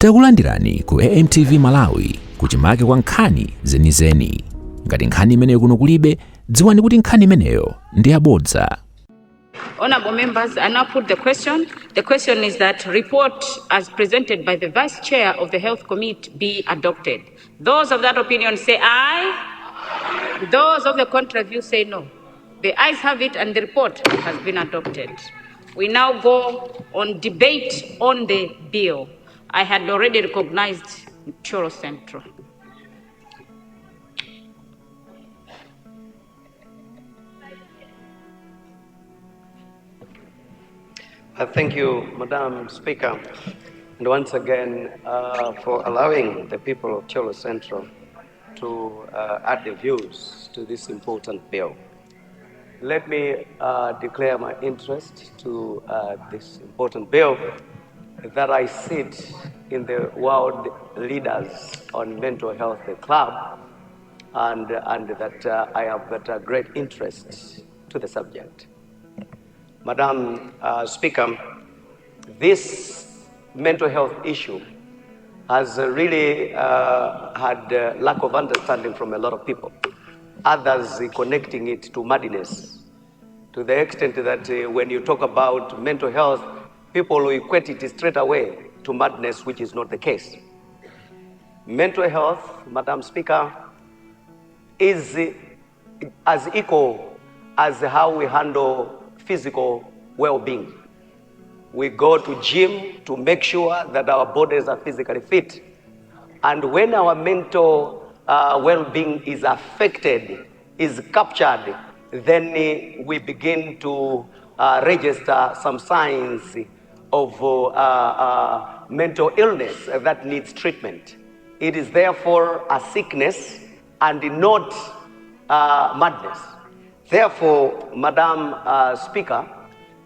Takulandirani ku AMTV Malawi kuchimake kwa nkhani zenizeni. Ngati nkhani imeneyo kuno kulibe, dziwani kuti nkhani imeneyo ndi yabodza. Honorable members, I now put the question. The question is that report as presented by the Vice Chair of the Health Committee be adopted. Those of that opinion say aye. Those of the contrary view say no. The ayes have it and the report has been adopted. We now go on debate on the bill. I had already recognized Choro Central. Thank you, Madam Speaker, and once again for allowing the people of Cholo Central to add their views to this important bill. Let me declare my interest to this important bill, that I sit in the World Leaders on Mental Health Club, and that I have got a great interest to the subject. Madam Speaker, this mental health issue has really had lack of understanding from a lot of people. Others connecting it to madness, to the extent that when you talk about mental health, people will equate it straight away to madness, which is not the case. Mental health, Madam Speaker, is as equal as how we handle physical well-being. We go to gym to make sure that our bodies are physically fit. And when our mental well-being is affected, is captured, then we begin to register some signs of mental illness that needs treatment. It is therefore a sickness and not madness. Therefore, Madam Speaker,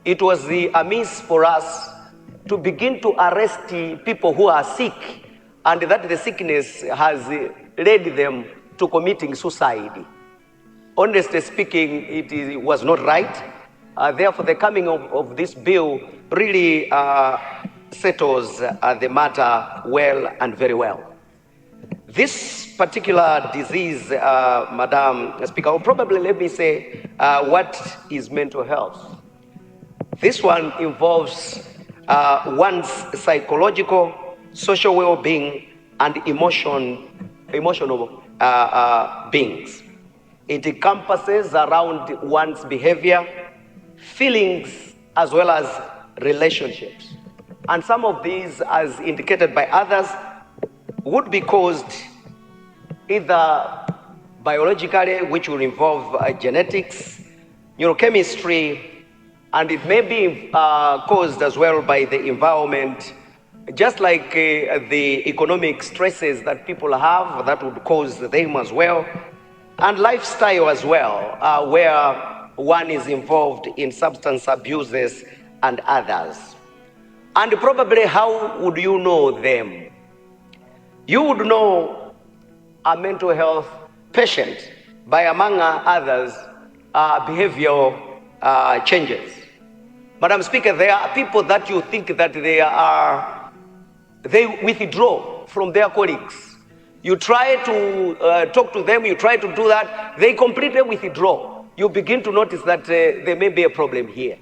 it was amiss for us to begin to arrest people who are sick and that the sickness has led them to committing suicide. Honestly speaking, it was not right. Therefore, the coming of this bill really settles the matter well and very well. This particular disease, Madam Speaker, or probably let me say, what is mental health? This one involves one's psychological, social well-being, and emotional beings. It encompasses around one's behavior, feelings, as well as relationships. And some of these, as indicated by others, would be caused either biologically, which will involve genetics, neurochemistry, and it may be caused as well by the environment, just like the economic stresses that people have that would cause them as well, and lifestyle as well, where one is involved in substance abuses and others. And probably how would you know them? You would know a mental health patient by, among others, behavioral changes. Madam Speaker, there are people that you think that they withdraw from their colleagues. You try to talk to them, you try to do that, they completely withdraw. You begin to notice that there may be a problem here.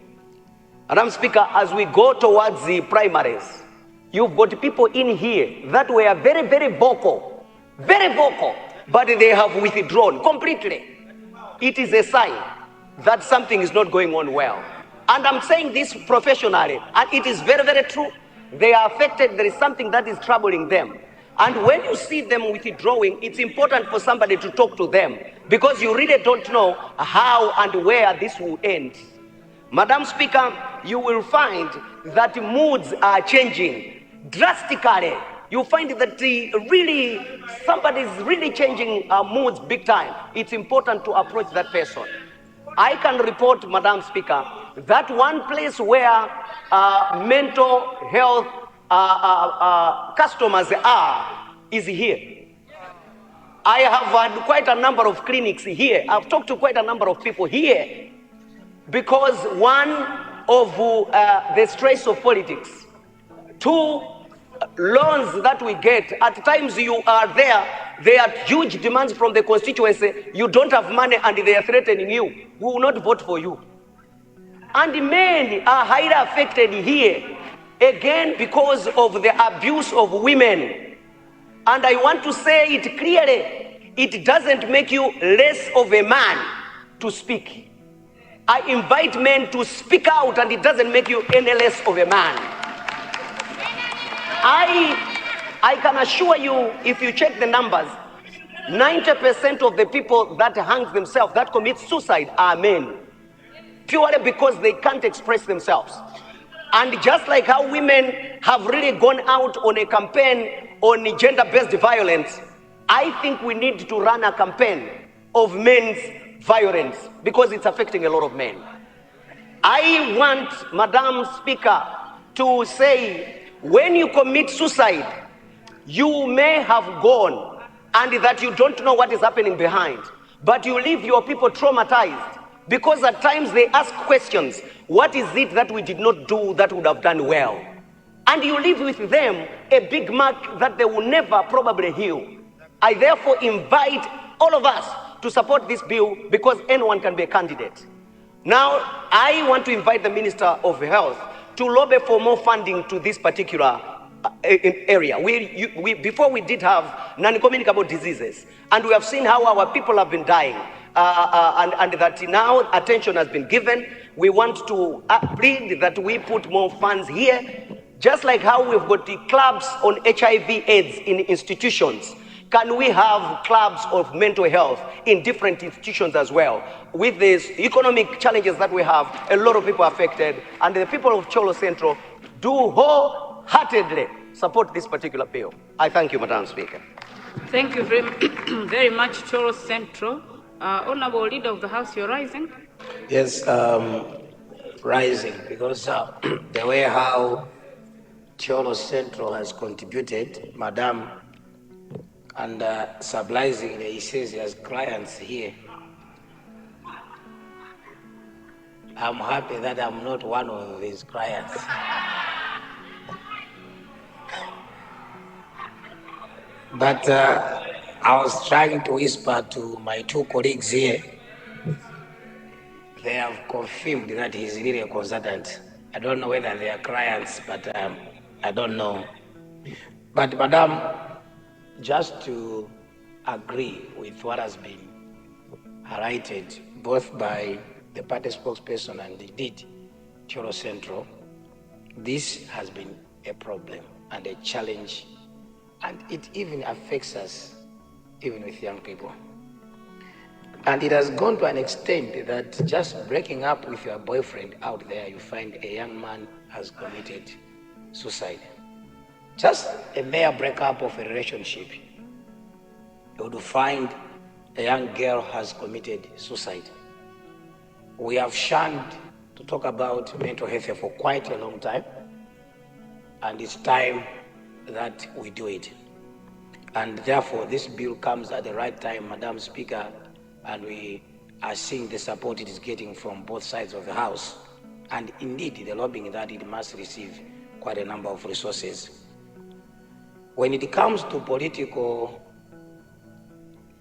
Madam Speaker, as we go towards the primaries, you've got people in here that were very, very vocal, but they have withdrawn completely. It is a sign that something is not going on well. And I'm saying this professionally, and it is very, very true. They are affected, there is something that is troubling them. And when you see them withdrawing, it's important for somebody to talk to them, because you really don't know how and where this will end. Madam Speaker, you will find that moods are changing drastically. You find that somebody is really changing moods big time. It's important to approach that person. I can report, Madam Speaker, that one place where mental health customers are is here. I have had quite a number of clinics here. I've talked to quite a number of people here, because one of the stress of politics, two, loans that we get, at times you are there are huge demands from the constituency, you don't have money and they are threatening you. We will not vote for you. And men are highly affected here, again because of the abuse of women. And I want to say it clearly, it doesn't make you less of a man to speak. I invite men to speak out, and it doesn't make you any less of a man. I can assure you, if you check the numbers, 90% of the people that hang themselves, that commit suicide, are men. Purely because they can't express themselves. And just like how women have really gone out on a campaign on gender-based violence, I think we need to run a campaign of men's violence because it's affecting a lot of men. I want Madam Speaker to say, when you commit suicide, you may have gone and that you don't know what is happening behind, but you leave your people traumatized because at times they ask questions. What is it that we did not do that would have done well? And you leave with them a big mark that they will never probably heal. I therefore invite all of us to support this bill because anyone can be a candidate. Now, I want to invite the Minister of Health to lobby for more funding to this particular area. Before we did have non-communicable diseases, and we have seen how our people have been dying, and that now attention has been given. We want to plead that we put more funds here, just like how we've got the clubs on HIV/AIDS in institutions. Can we have clubs of mental health in different institutions as well? With these economic challenges that we have, a lot of people are affected, and the people of Cholo Central do wholeheartedly support this particular bill. I thank you, Madam Speaker. Thank you very much, Cholo Central. Honorable Leader of the House, you're rising. Yes, rising because the way how Cholo Central has contributed, Madam, and stabilizing, he says he has clients here. I'm happy that I'm not one of his clients. But I was trying to whisper to my two colleagues here. They have confirmed that he's really a consultant. I don't know whether they are clients, but I don't know. But Madam, just to agree with what has been highlighted both by the party spokesperson and indeed Cholo Central, this has been a problem and a challenge, and it even affects us, even with young people. And it has gone to an extent that just breaking up with your boyfriend out there, you find a young man has committed suicide. Just a mere breakup of a relationship, you would find a young girl has committed suicide. We have shunned to talk about mental health for quite a long time, and it's time that we do it. And therefore, this bill comes at the right time, Madam Speaker, and we are seeing the support it is getting from both sides of the House. And indeed, the lobbying that it must receive quite a number of resources. When it comes to political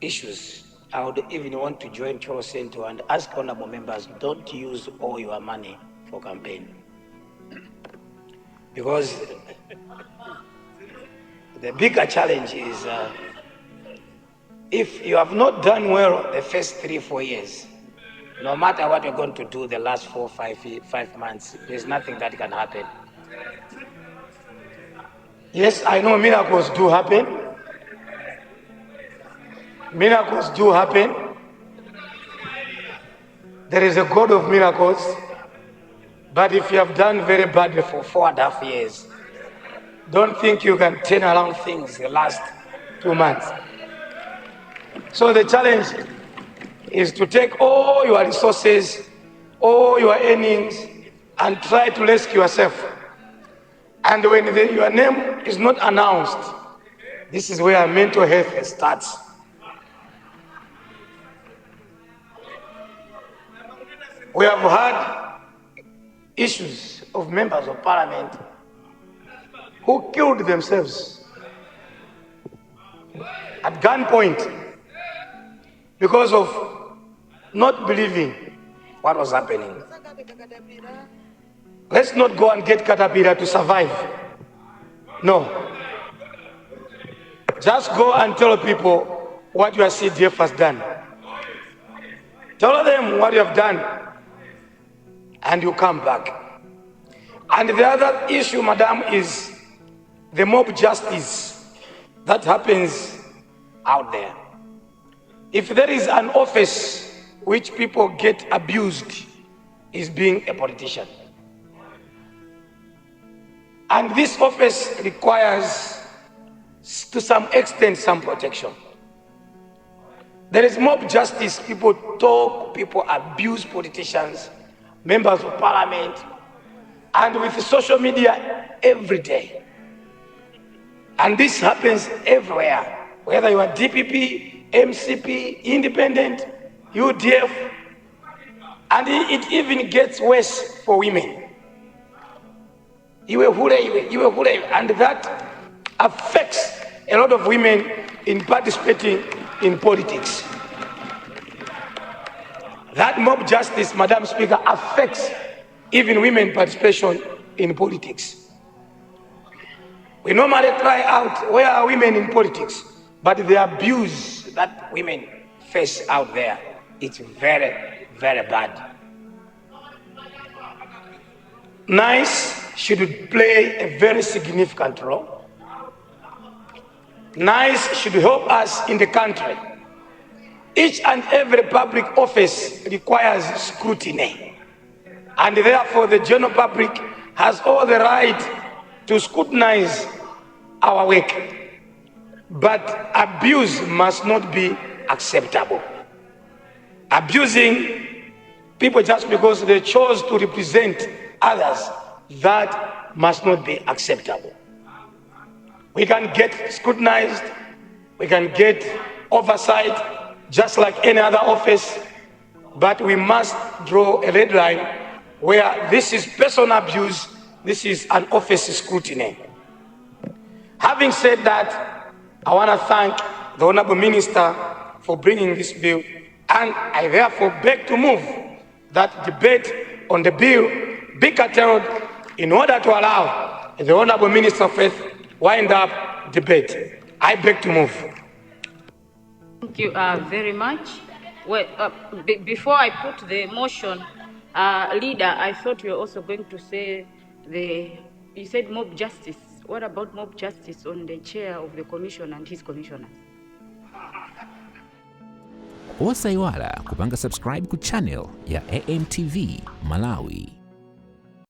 issues, I would even want to join Cholo Central and ask honorable members, don't use all your money for campaign. Because the bigger challenge is if you have not done well the first 3-4 years, no matter what you're going to do the last 4-5 months, there's nothing that can happen. Yes, I know miracles do happen. Miracles do happen. There is a God of miracles. But if you have done very badly for 4.5 years, don't think you can turn around things the last 2 months. So the challenge is to take all your resources, all your earnings, and try to rescue yourself. And when your name is not announced, this is where mental health starts. We have had issues of members of parliament who killed themselves at gunpoint because of not believing what was happening. Let's not go and get caterpillar to survive. No. Just go and tell people what your CDF has done. Tell them what you have done, and you come back. And the other issue, madam, is the mob justice that happens out there. If there is an office which people get abused, is being a politician. And this office requires, to some extent, some protection. There is mob justice. People talk, people abuse politicians, members of parliament, and with social media every day. And this happens everywhere, whether you are DPP, MCP, independent, UDF, and it even gets worse for women. And that affects a lot of women in participating in politics. That mob justice, Madam Speaker, affects even women participation in politics. We normally cry out, where are women in politics? But the abuse that women face out there, it's very, very bad. NICE should play a very significant role. NICE should help us in the country. Each and every public office requires scrutiny, and therefore the general public has all the right to scrutinize our work. But abuse must not be acceptable. Abusing people just because they chose to represent others, that must not be acceptable. We can get scrutinized, we can get oversight, just like any other office, but we must draw a red line where this is personal abuse, this is an office scrutiny. Having said that, I want to thank the Honorable Minister for bringing this bill, and I therefore beg to move that debate on the bill be curtailed in order to allow the Honorable Minister of Health wind up debate. I beg to move. Thank you very much. Well, before I put the motion, Leader, I thought you were also going to say you said mob justice. What about mob justice on the chair of the commission and his commissioners? Usaiwala kupanga subscribe ku channel ya AMTV Malawi.